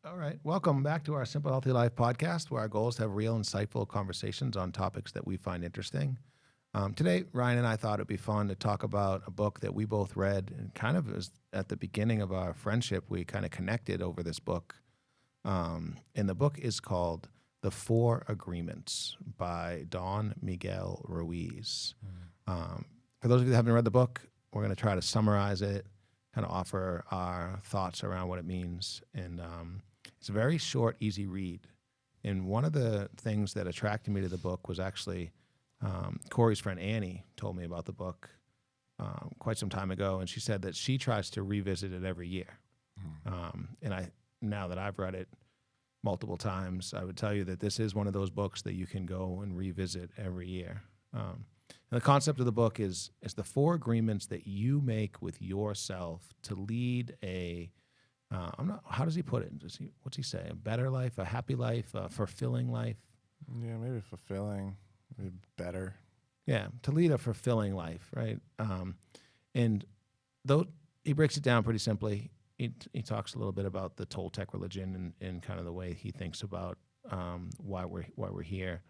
All right. Welcome back to our Simple Healthy Life podcast, where our goal is to have real, insightful conversations on topics that we find interesting. Today, Ryan and I thought it'd be fun to talk about a book that we both read, and kind of as at the beginning of our friendship, we kind of connected over this book. And the book is called The Four Agreements by Don Miguel Ruiz. For those of you that haven't read the book, we're going to try to summarize it, kind of offer our thoughts around what it means. And it's a very short, easy read. And one of the things that attracted me to the book was actually Corey's friend Annie told me about the book quite some time ago, and she said that she tries to revisit it every year. And now that I've read it multiple times, I would tell you that this is one of those books that you can go and revisit every year. And the concept of the book is the four agreements that you make with yourself to lead how does he put it? What's he say? A better life, a happy life, a fulfilling life? Yeah, maybe fulfilling, maybe better. Yeah, to lead a fulfilling life, right? And though he breaks it down pretty simply, he talks a little bit about the Toltec religion and kind of the way he thinks about why we're here.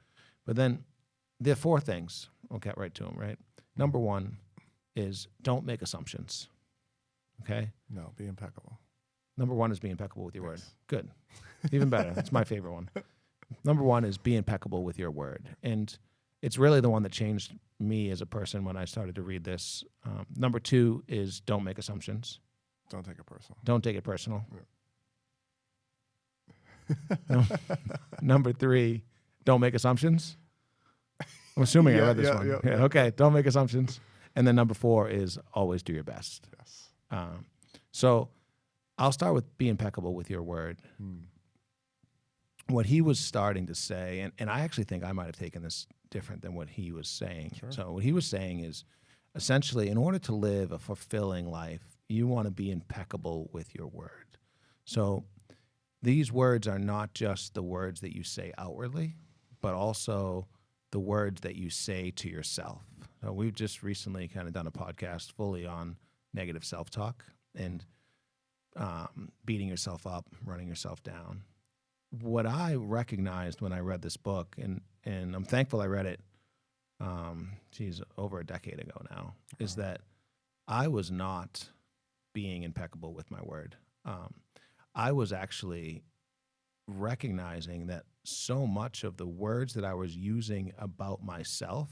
But then there are four things. We'll get right to them, right? Number one is don't make assumptions. Okay? No, be impeccable. Number one is be impeccable with your word. Yes. Good. Even better. That's my favorite one. Number one is be impeccable with your word. And it's really the one that changed me as a person when I started to read this. Number two is don't make assumptions. Don't take it personal. Don't take it personal. Number three, don't make assumptions. I'm assuming I read this one. Yeah, okay, don't make assumptions. And then number four is always do your best. Yes. So I'll start with be impeccable with your word. What he was starting to say, and I actually think I might have taken this different than what he was saying. Sure. So what he was saying is essentially in order to live a fulfilling life, you want to be impeccable with your word. So these words are not just the words that you say outwardly, but also the words that you say to yourself. So we've just recently kind of done a podcast fully on negative self-talk and beating yourself up, running yourself down. What I recognized when I read this book, and I'm thankful I read it, over a decade ago now, is that I was not being impeccable with my word. I was actually recognizing that so much of the words that I was using about myself,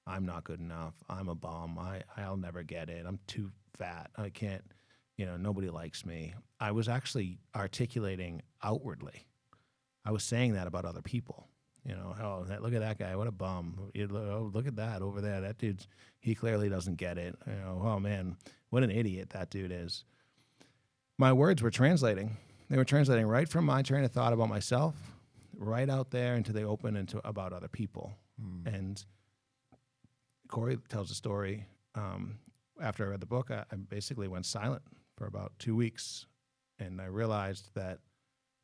I'm not good enough, I'm a bum, I'll never get it, I'm too fat, I can't, nobody likes me. I was actually articulating outwardly. I was saying that about other people. Look at that guy, what a bum. Look at that over there. That dude's, he clearly doesn't get it. Oh man, what an idiot that dude is. My words were translating. They were translating right from my train of thought about myself, right out there into the open into about other people. And Corey tells a story. After I read the book, I basically went silent for about 2 weeks. And I realized that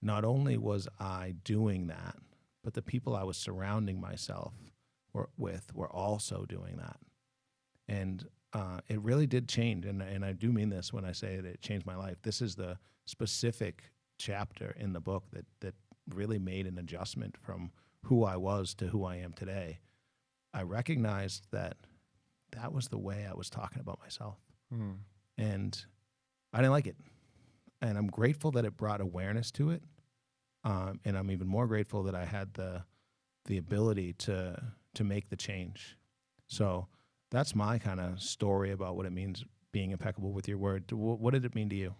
not only was I doing that, but the people I was surrounding myself with were also doing that. And it really did change. And I do mean this when I say that it changed my life. This is the specific chapter in the book that really made an adjustment from who I was to who I am today. I recognized that was the way I was talking about myself. And I didn't like it. And I'm grateful that it brought awareness to it. And I'm even more grateful that I had the ability to make the change. So that's my kind of story about what it means being impeccable with your word. What did it mean to you?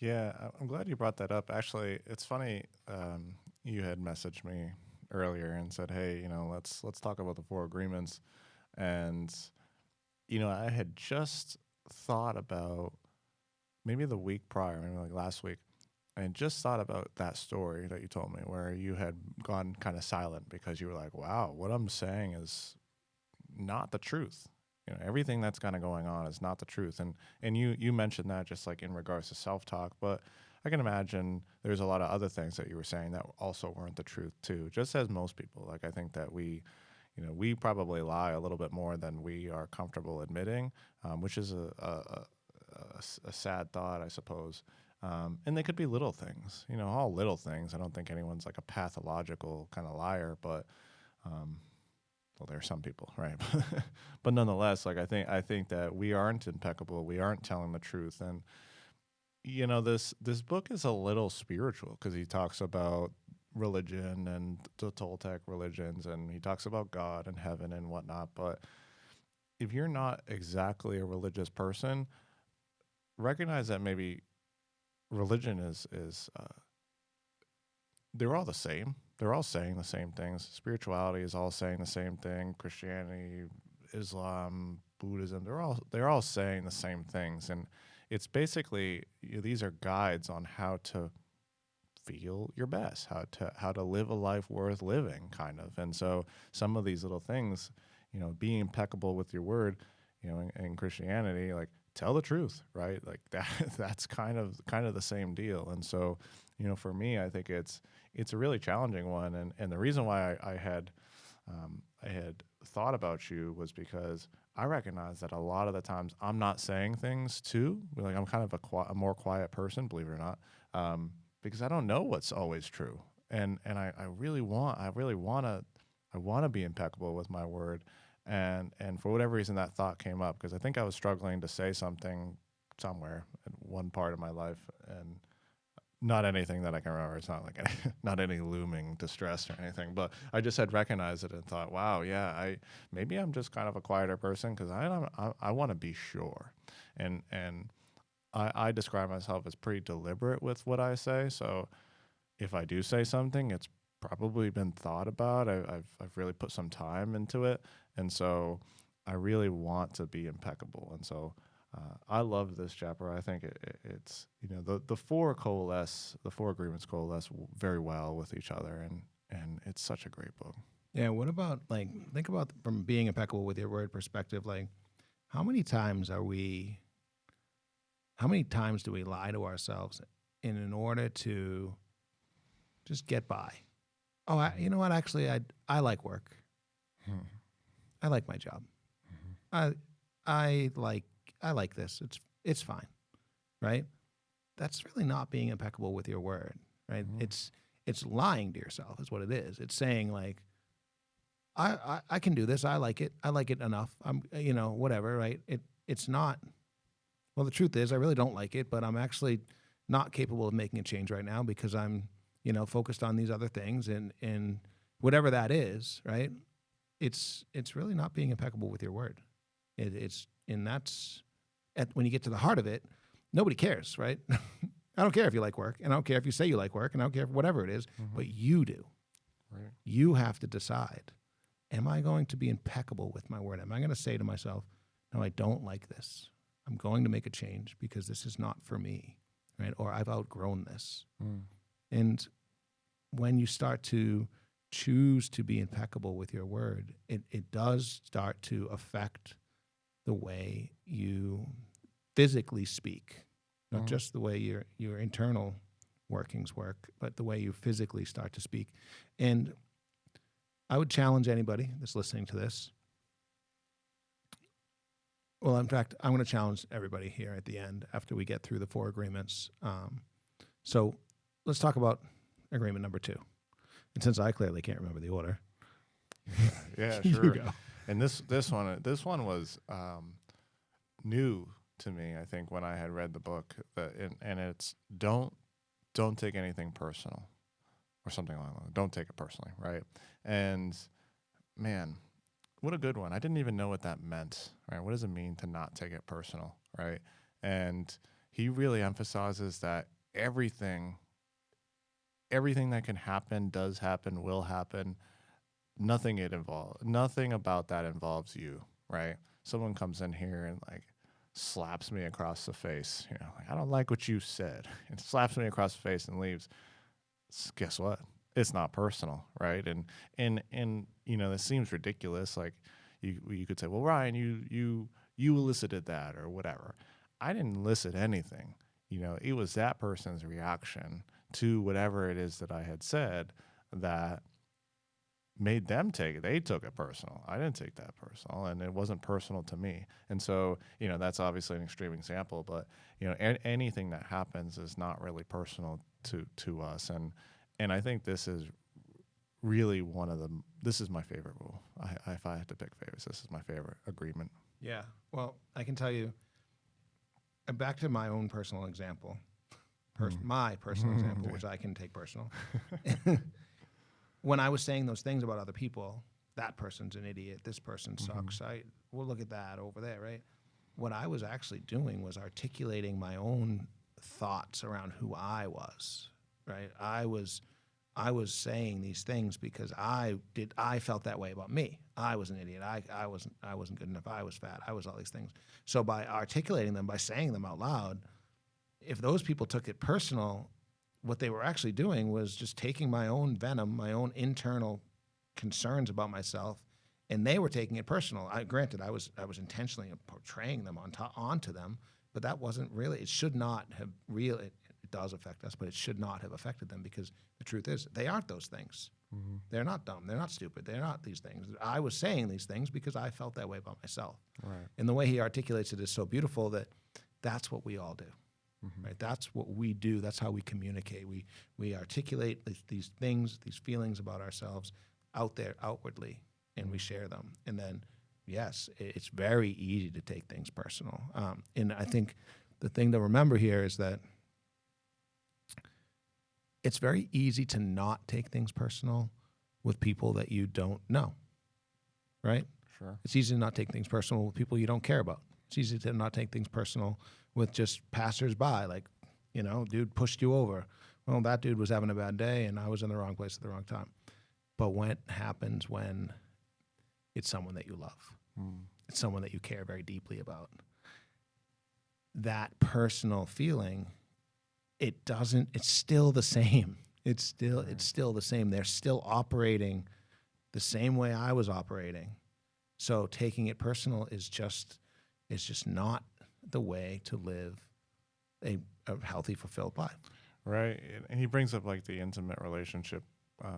Yeah, I'm glad you brought that up. Actually, it's funny. You had messaged me earlier and said, "Hey, let's talk about the four agreements." And I had just thought about maybe the week prior, maybe like last week. I had just thought about that story that you told me, where you had gone kind of silent because you were like, "Wow, what I'm saying is not the truth." Everything that's kind of going on is not the truth. And you mentioned that just like in regards to self-talk, but I can imagine there's a lot of other things that you were saying that also weren't the truth too, just as most people. Like I think that we probably lie a little bit more than we are comfortable admitting, which is a sad thought, I suppose. And they could be little things, all little things. I don't think anyone's like a pathological kind of liar, but well, there are some people, right? But nonetheless, like I think that we aren't impeccable. We aren't telling the truth, and this book is a little spiritual because he talks about religion and the Toltec religions, and he talks about God and heaven and whatnot. But if you're not exactly a religious person, recognize that maybe religion is they're all the same. They're all saying the same things. Spirituality is all saying the same thing. Christianity, Islam, Buddhism, they're all saying the same things. And it's basically these are guides on how to feel your best, how to live a life worth living, kind of. And so some of these little things, being impeccable with your word, in Christianity, like tell the truth, right? Like that's kind of the same deal. And so, for me, I think it's a really challenging one. And the reason why I had thought about you was because I recognize that a lot of the times I'm not saying things too. Like I'm kind of a more quiet person, believe it or not, because I don't know what's always true. And I really want to be impeccable with my word. And for whatever reason, that thought came up because I think I was struggling to say something somewhere in one part of my life, and not anything that I can remember. It's not like not any looming distress or anything, but I just had recognized it and thought, wow, yeah, maybe I'm just kind of a quieter person because I want to be sure, and I describe myself as pretty deliberate with what I say. So if I do say something, it's probably been thought about. I've really put some time into it, and so I really want to be impeccable. And so I love this chapter. I think it's the four agreements coalesce very well with each other, and it's such a great book. Yeah. What about think about from being impeccable with your word perspective? Like, how many times do we lie to ourselves in order to just get by? Oh, you know what? Actually, I like work. I like my job. I like this. It's fine, right? That's really not being impeccable with your word, right? It's lying to yourself is what it is. It's saying like, I can do this. I like it. I like it enough. I'm whatever, right? It's not. Well, the truth is, I really don't like it, but I'm actually not capable of making a change right now because I'm focused on these other things, and whatever that is, right? It's really not being impeccable with your word. That's when you get to the heart of it, nobody cares, right? I don't care if you like work, and I don't care if you say you like work, and I don't care if whatever it is, but you do. Right. You have to decide, am I going to be impeccable with my word? Am I going to say to myself, no, I don't like this. I'm going to make a change because this is not for me, right? Or I've outgrown this. And when you start to choose to be impeccable with your word, it does start to affect the way you physically speak, not just the way your internal workings work, but the way you physically start to speak. And I would challenge anybody that's listening to this. Well, in fact, I'm going to challenge everybody here at the end after we get through the four agreements. So let's talk about agreement number 2. And since I clearly can't remember the order, yeah, you sure. go. And this one was new to me. I think when I had read the book, and it's don't take anything personal, or something like that. Don't take it personally, right? And man, what a good one. I didn't even know what that meant, right? What does it mean to not take it personal, right? And he really emphasizes that everything that can happen, does happen, will happen. Nothing about that involves you, right? Someone comes in here and like slaps me across the face, like, I don't like what you said, and slaps me across the face and leaves. Guess what? It's not personal, right? And this seems ridiculous. Like you could say, well, Ryan, you elicited that or whatever. I didn't elicit anything. It was that person's reaction to whatever it is that I had said that made them take it. They took it personal. I didn't take that personal, and it wasn't personal to me. And so, that's obviously an extreme example, but anything that happens is not really personal to us. And I think this is really this is my favorite rule. If I had to pick favorites, this is my favorite agreement. Yeah. Well, I can tell you, back to my own personal example, my personal example, Yeah. which I can take personal. When I was saying those things about other people, that person's an idiot, this person sucks, we'll look at that over there, right? What I was actually doing was articulating my own thoughts around who I was, right? I was saying these things because I felt that way about me. I was an idiot. I wasn't good enough. I was fat. I was all these things. So by articulating them, by saying them out loud, if those people took it personal, what they were actually doing was just taking my own venom, my own internal concerns about myself, and they were taking it personal. Granted, I was intentionally portraying them onto them, but that wasn't really. It should not have really. It does affect us, but it should not have affected them, because the truth is they aren't those things. They're not dumb. They're not stupid. They're not these things. I was saying these things because I felt that way about myself. Right. And the way he articulates it is so beautiful that that's what we all do. Right? That's what we do. That's how we communicate. We articulate these things, these feelings about ourselves out there outwardly, and we share them. And then, yes, it's very easy to take things personal. And I think the thing to remember here is that it's very easy to not take things personal with people that you don't know, right? Sure. It's easy to not take things personal with people you don't care about. It's easy to not take things personal with just passersby, like, dude pushed you over. Well, that dude was having a bad day, and I was in the wrong place at the wrong time. But what happens when it's someone that you love? It's someone that you care very deeply about. That personal feeling, it's still the same. It's still the same. They're still operating the same way I was operating. So taking it personal is just not the way to live a healthy, fulfilled life. Right. And he brings up like the intimate relationship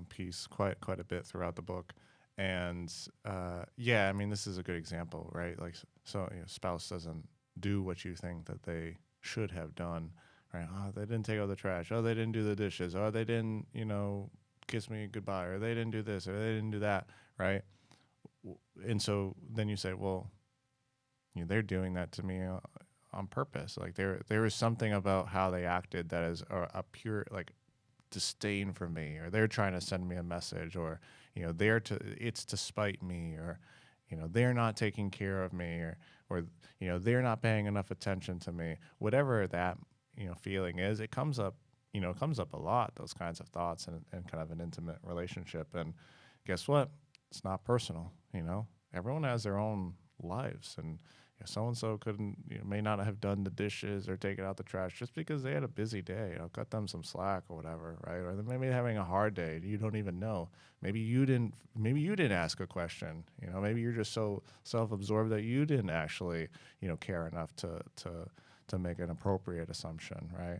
piece quite a bit throughout the book. And this is a good example, right? Like, so spouse doesn't do what you think that they should have done, right? Oh, they didn't take out the trash. Oh, they didn't do the dishes. Oh, they didn't, kiss me goodbye, or they didn't do this, or they didn't do that, right? And so then you say, well, they're doing that to me on purpose. Like there is something about how they acted that is a pure like disdain for me, or they're trying to send me a message, or it's to spite me, or they're not taking care of me, or they're not paying enough attention to me. Whatever that feeling is, it comes up a lot. Those kinds of thoughts in kind of an intimate relationship. And guess what? It's not personal. Everyone has their own lives, and so-and-so may not have done the dishes or taken out the trash just because they had a busy day. Cut them some slack or whatever, right? Or they maybe having a hard day. You don't even know. Maybe you didn't ask a question. Maybe you're just so self-absorbed that you didn't actually, care enough to make an appropriate assumption, right?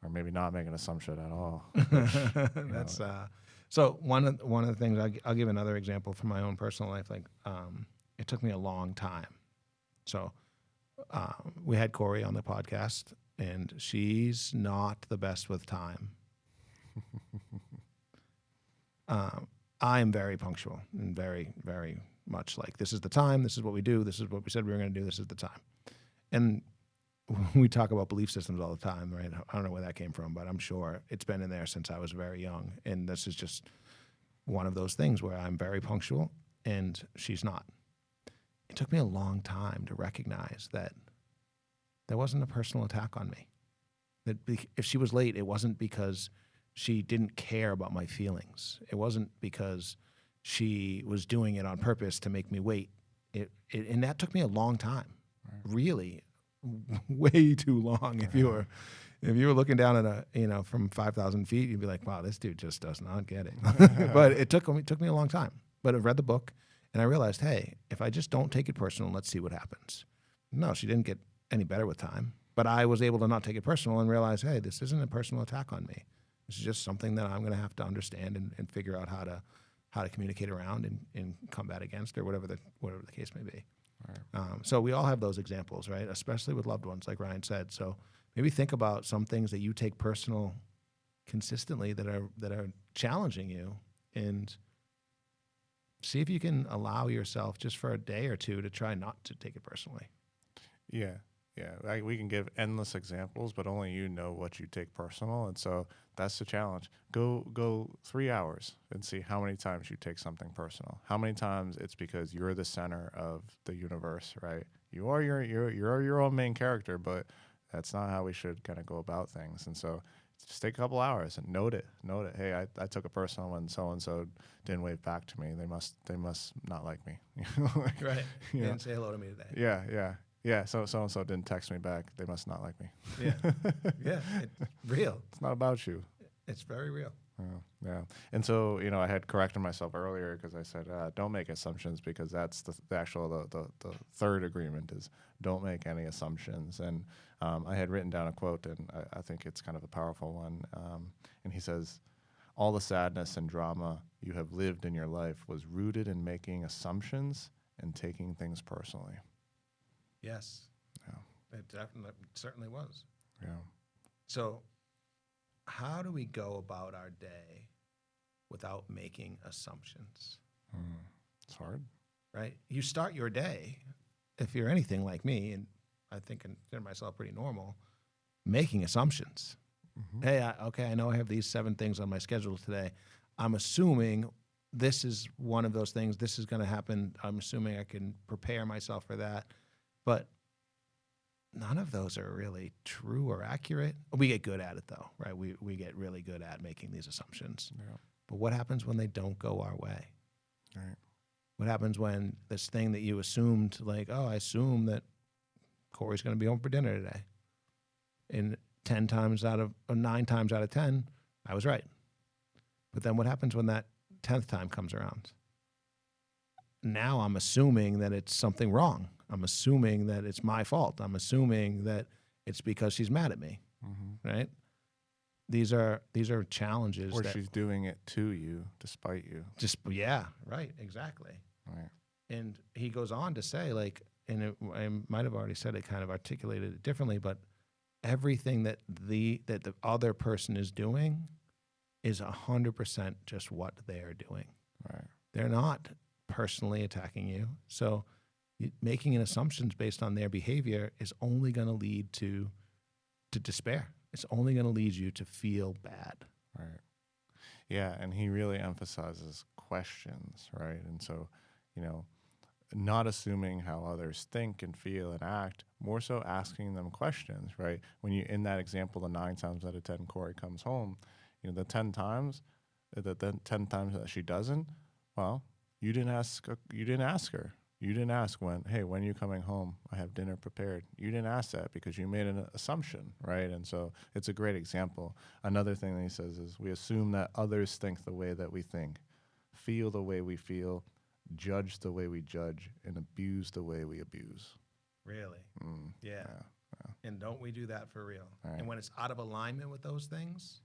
Or maybe not make an assumption at all. That's so one of the things. I'll give another example from my own personal life. Like, it took me a long time. So we had Corey on the podcast, and she's not the best with time. I am very punctual and very, very much like, this is the time, this is what we do, this is what we said we were going to do, this is the time. And we talk about belief systems all the time, right? I don't know where that came from, but I'm sure it's been in there since I was very young. And this is just one of those things where I'm very punctual and she's not. It took me a long time to recognize that there wasn't a personal attack on me. That if she was late, it wasn't because she didn't care about my feelings. It wasn't because she was doing it on purpose to make me wait. And that took me a long time, really, way too long. If you were looking down at from 5,000 feet, you'd be like, wow, this dude just does not get it. But it took me a long time. But I read the book, and I realized, hey, if I just don't take it personal, let's see what happens. No, she didn't get any better with time. But I was able to not take it personal and realize, hey, this isn't a personal attack on me. This is just something that I'm going to have to understand and figure out how how to communicate around and combat against, or whatever the case may be. Right. So we all have those examples, right? Especially with loved ones, like Ryan said. So maybe think about some things that you take personal consistently that are challenging you, and see if you can allow yourself just for a day or two to try not to take it personally. Yeah. Yeah. We can give endless examples, but only you know what you take personal. And so that's the challenge. Go 3 hours and see how many times you take something personal. How many times it's because you're the center of the universe, right? You are your own main character, but that's not how we should kind of go about things. And so just take a couple hours and note it. Hey, I took it personal when so-and-so didn't wave back to me. They must not like me. Right. You They know? didn't say hello to me today. Yeah. So-and-so didn't text me back. They must not like me. Yeah. Yeah. It's real. It's not about you. It's very real. Yeah. And so, I had corrected myself earlier because I said, don't make assumptions, because that's the third agreement is don't make any assumptions. And I had written down a quote, and I think it's kind of a powerful one. And he says, all the sadness and drama you have lived in your life was rooted in making assumptions and taking things personally. Yes. Yeah. It certainly was. Yeah. So how do we go about our day without making assumptions? It's hard. Right? You start your day, if you're anything like me, and I think I consider myself pretty normal, making assumptions. Mm-hmm. Hey, I know I have these 7 things on my schedule today. I'm assuming this is one of those things. This is going to happen. I'm assuming I can prepare myself for that. But none of those are really true or accurate. We get good at it, though, right? We get really good at making these assumptions. Yeah. But what happens when they don't go our way? Right. What happens when this thing that you assumed, like, oh, I assume that Corey's going to be home for dinner today, and 9 times out of 10, I was right. But then what happens when that 10th time comes around? Now I'm assuming that it's something wrong. I'm assuming that it's my fault. I'm assuming that it's because she's mad at me, right? These are challenges. Or she's doing it to you, despite you. Yeah, right, exactly. Right. And he goes on to say, like, I might have already said it, kind of articulated it differently, but everything that the other person is doing is 100% just what they are doing. Right. They're not personally attacking you. So making an assumptions based on their behavior is only going to lead to despair. It's only going to lead you to feel bad. Right. Yeah, and he really emphasizes questions, right? And so, not assuming how others think and feel and act, more so asking them questions, right? When you, in that example, the 9 times out of 10 Corey comes home, the 10 times that she doesn't, well, you didn't ask her. You didn't ask when are you coming home? I have dinner prepared. You didn't ask that because you made an assumption, right? And so it's a great example. Another thing that he says is we assume that others think the way that we think, feel the way we feel, judge the way we judge, and abuse the way we abuse. Really? Yeah. Yeah. And don't we do that for real? Right. And when it's out of alignment with those things,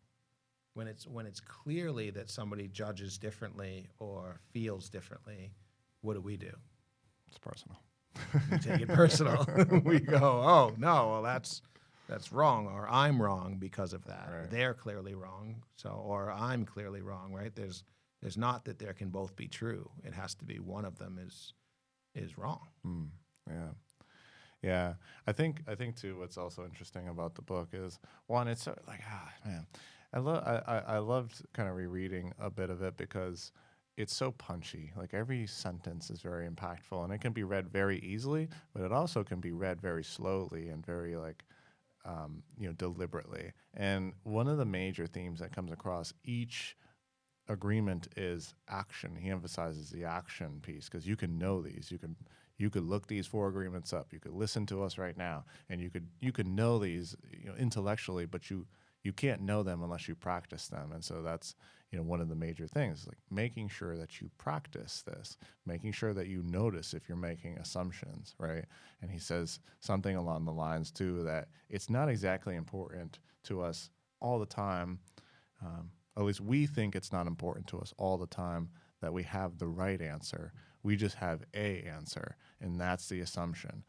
when it's clearly that somebody judges differently or feels differently, what do? It's personal. We take it personal. We go, oh no, well that's wrong, or I'm wrong because of that. Right. They're clearly wrong, or I'm clearly wrong, right? There's not that there can both be true. It has to be one of them is wrong. Yeah. Yeah. I think too, what's also interesting about the book is, one, it's like, man, I loved kind of rereading a bit of it because it's so punchy. Like every sentence is very impactful, and it can be read very easily, but it also can be read very slowly and very deliberately. And one of the major themes that comes across each agreement is action. He emphasizes the action piece because you can know these. You could look these 4 agreements up. You could listen to us right now, and you could know these intellectually, but you can't know them unless you practice them. And so that's one of the major things, like making sure that you practice this, making sure that you notice if you're making assumptions, right? And he says something along the lines too that it's not exactly important to us all the time. At least we think it's not important to us all the time that we have the right answer. We just have a answer, and that's the assumption.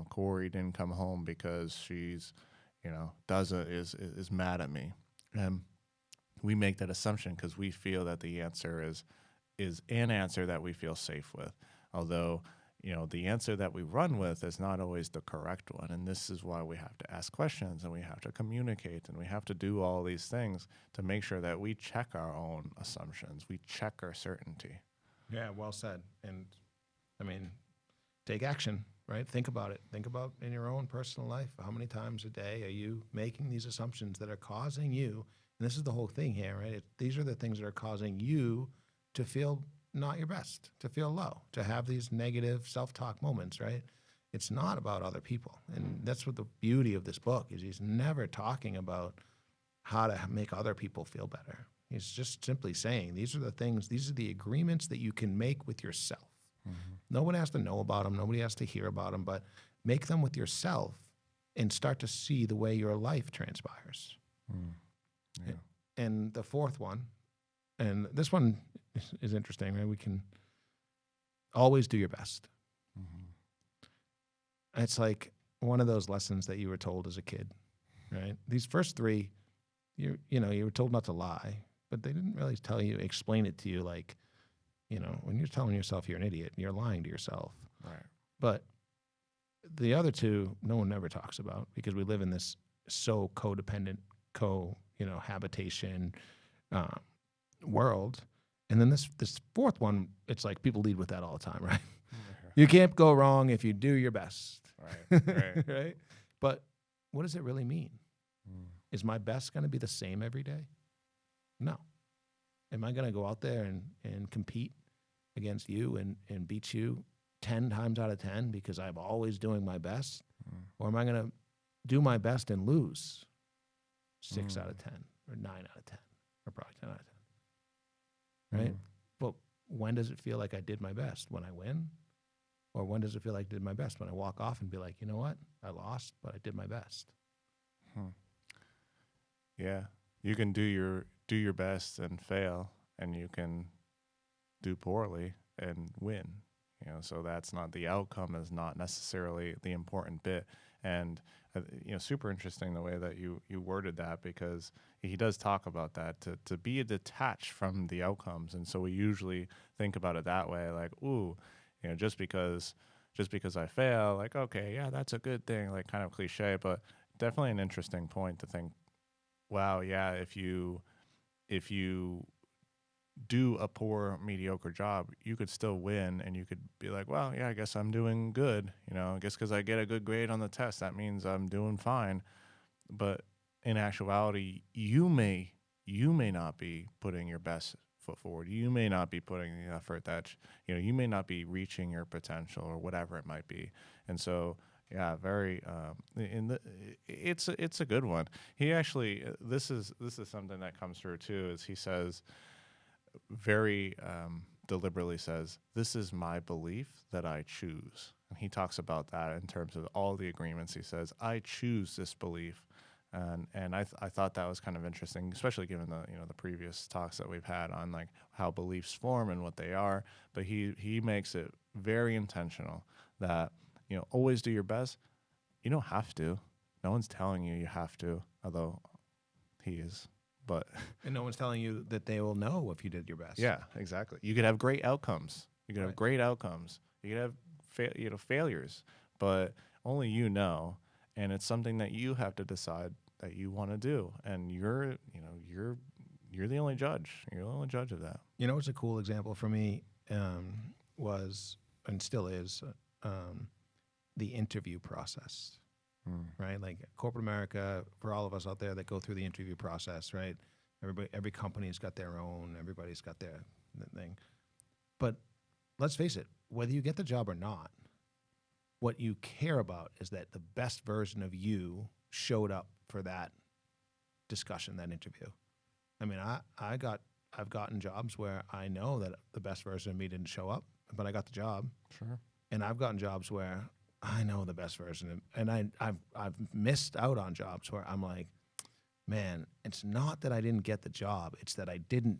Corey didn't come home because she's, is mad at me, and we make that assumption because we feel that the answer is an answer that we feel safe with, although the answer that we run with is not always the correct one. And this is why we have to ask questions, and we have to communicate, and we have to do all these things to make sure that we check our own assumptions. We check our certainty. Yeah, well said. And I mean, take action, right? Think about it. Think about in your own personal life, how many times a day are you making these assumptions that are causing you, and this is the whole thing here, right? These are the things that are causing you to feel not your best, to feel low, to have these negative self-talk moments, right? It's not about other people. And that's what the beauty of this book is. He's never talking about how to make other people feel better. He's just simply saying, these are the things, these are the agreements that you can make with yourself. Mm-hmm. No one has to know about them. Nobody has to hear about them, but make them with yourself and start to see the way your life transpires. Mm. Yeah. And the fourth one, and this one is interesting, right? We can always do your best. Mm-hmm. It's like one of those lessons that you were told as a kid, right? These first three, you were told not to lie, but they didn't really explain it to you like, when you're telling yourself you're an idiot, you're lying to yourself. Right. But the other two, no one ever talks about because we live in this so codependent, habitation world. And then this fourth one, it's like people lead with that all the time, right? You can't go wrong if you do your best. Right. Right? But what does it really mean? Is my best going to be the same every day? No. Am I going to go out there and compete against you and beat you 10 times out of 10 because I'm always doing my best? Or am I going to do my best and lose 6 out of 10 or 9 out of 10 or probably 10 out of 10? Right? But when does it feel like I did my best? When I win? Or when does it feel like I did my best? When I walk off and be like, you know what? I lost, but I did my best. Yeah. You can do your best and fail, and you can do poorly and win. So that's not, the outcome is not necessarily the important bit. And super interesting the way that you worded that, because he does talk about that, to be detached from the outcomes. And so we usually think about it that way, like, ooh, just because I fail, like, okay, yeah, that's a good thing, like kind of cliche, but definitely an interesting point to think, wow, yeah, if you do a poor, mediocre job, you could still win, and you could be like, well, yeah, I guess I'm doing good. I guess because I get a good grade on the test, that means I'm doing fine. But in actuality, you may not be putting your best foot forward. You may not be putting the effort that, you may not be reaching your potential or whatever it might be. And so, yeah, very. It's a good one. He actually, this is something that comes through too. Is he says, very deliberately says, this is my belief that I choose. And he talks about that in terms of all the agreements. He says, I choose this belief. And I thought that was kind of interesting, especially given the previous talks that we've had on like how beliefs form and what they are. But he makes it very intentional that, always do your best. You don't have to. No one's telling you have to, although he is. But and no one's telling you that they will know if you did your best. Yeah, exactly. You could have great outcomes. You could have great outcomes. You could have failures, but only you know. And it's something that you have to decide that you want to do. And you're the only judge. You're the only judge of that. What's a cool example for me was, and still is, the interview process. Right? Like corporate America, for all of us out there that go through the interview process, right? Every company's got their own, everybody's got their thing. But let's face it, whether you get the job or not, what you care about is that the best version of you showed up for that discussion, that interview. I mean, I've gotten jobs where I know that the best version of me didn't show up, but I got the job. Sure. And I've gotten jobs where I know the best version of, and I've missed out on jobs where I'm like, man, it's not that I didn't get the job, it's that I didn't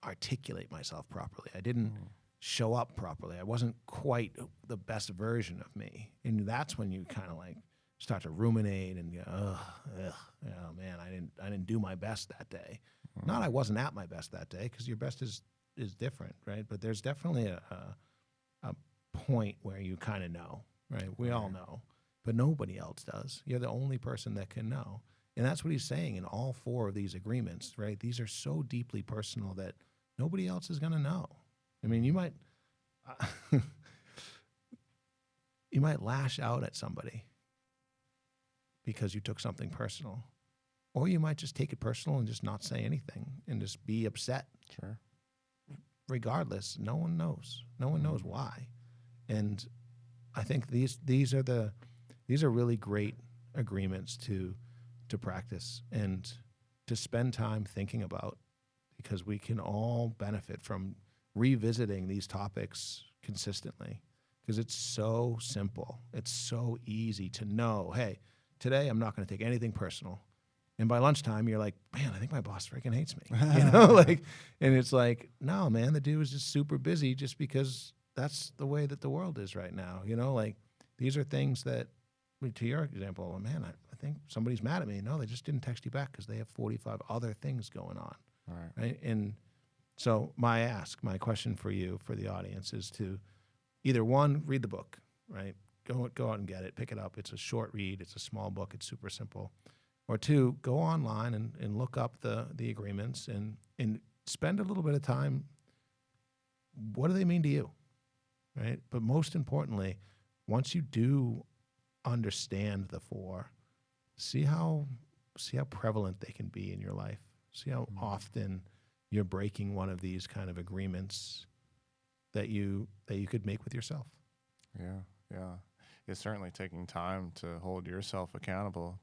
articulate myself properly. I didn't show up properly. I wasn't quite the best version of me. And that's when you kind of like start to ruminate and go, oh man, I didn't do my best that day. Not I wasn't at my best that day, because your best is different, right? But there's definitely a point where you kind of know, right? We all know, but nobody else does. You're the only person that can know. And that's what he's saying in all 4 of these agreements, right? These are so deeply personal that nobody else is going to know. I mean, you might you might lash out at somebody because you took something personal, or you might just take it personal and just not say anything and just be upset. Sure. Regardless, no one knows. No one knows why. And I think these are really great agreements to practice and to spend time thinking about, because we can all benefit from revisiting these topics consistently, because it's so simple. It's so easy to know, hey, today I'm not going to take anything personal. And by lunchtime, you're like, man, I think my boss freaking hates me. Like, and it's like, no, man, the dude was just super busy just because that's the way that the world is right now. Like, these are things that, to your example, man, I think somebody's mad at me. No, they just didn't text you back because they have 45 other things going on. Right. And so my question for you, for the audience, is to either, one, read the book, right? Go out and get it, pick it up. It's a short read. It's a small book. It's super simple. Or 2, go online and look up the agreements and spend a little bit of time. What do they mean to you, right? But most importantly, once you do understand the 4, see how prevalent they can be in your life. See how often you're breaking one of these kind of agreements that you could make with yourself. Yeah. It's certainly taking time to hold yourself accountable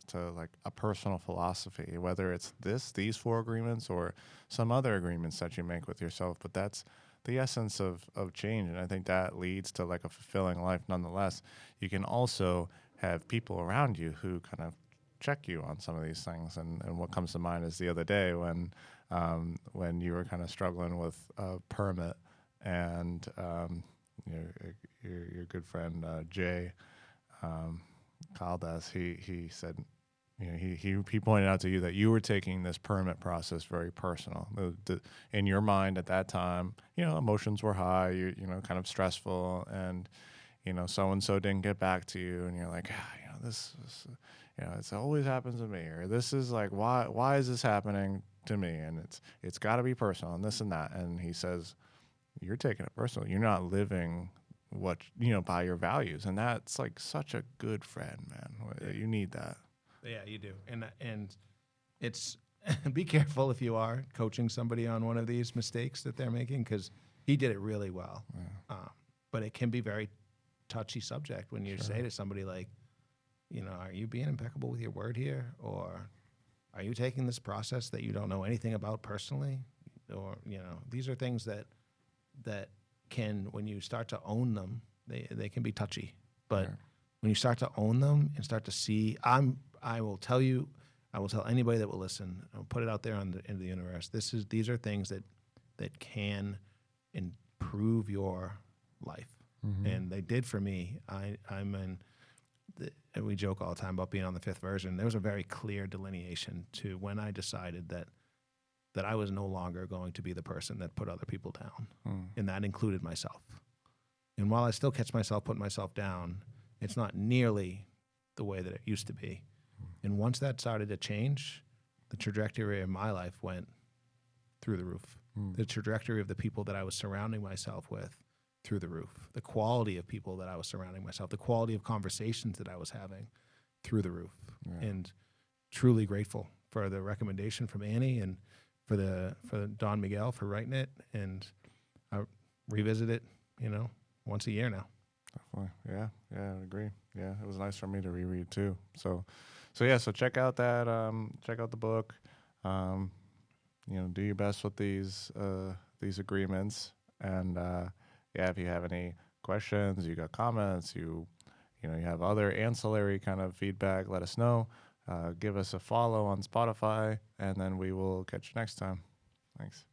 to like a personal philosophy, whether it's these 4 agreements or some other agreements that you make with yourself. But that's the essence of change. And I think that leads to like a fulfilling life nonetheless. You can also have people around you who kind of check you on some of these things. And what comes to mind is the other day when you were kind of struggling with a permit, and your good friend Jay Caldas, he said, he pointed out to you that you were taking this permit process very personal. In your mind at that time, emotions were high, you kind of stressful, and so and so didn't get back to you, and you're like, this is, it always happens to me, or this is like, why is this happening to me? And it's got to be personal, and this and that. And he says, you're taking it personal. You're not living by your values, and that's like such a good friend, man. You need that. Yeah, you do. And it's be careful if you are coaching somebody on one of these mistakes that they're making, because he did it really well. Yeah. But it can be very touchy subject when you say to somebody like, are you being impeccable with your word here, or are you taking this process that you don't know anything about personally, or these are things that can, when you start to own them, they can be touchy. But when you start to own them and start to see, I will tell anybody that will listen, I'll put it out there into the universe. These are things that can improve your life. Mm-hmm. And they did for me. And we joke all the time about being on the 5th version. There was a very clear delineation to when I decided that I was no longer going to be the person that put other people down. And that included myself. And while I still catch myself putting myself down, it's not nearly the way that it used to be. And once that started to change, the trajectory of my life went through the roof. The trajectory of the people that I was surrounding myself with, through the roof. The quality of people that I was surrounding myself, the quality of conversations that I was having, through the roof. Yeah. And truly grateful for the recommendation from Annie, and for Don Miguel for writing it. And I revisit it, once a year now. Definitely. Yeah, I agree. Yeah, it was nice for me to reread too. So check out the book. Do your best with these agreements. And if you have any questions, you got comments, you have other ancillary kind of feedback, let us know. Give us a follow on Spotify, and then we will catch you next time. Thanks.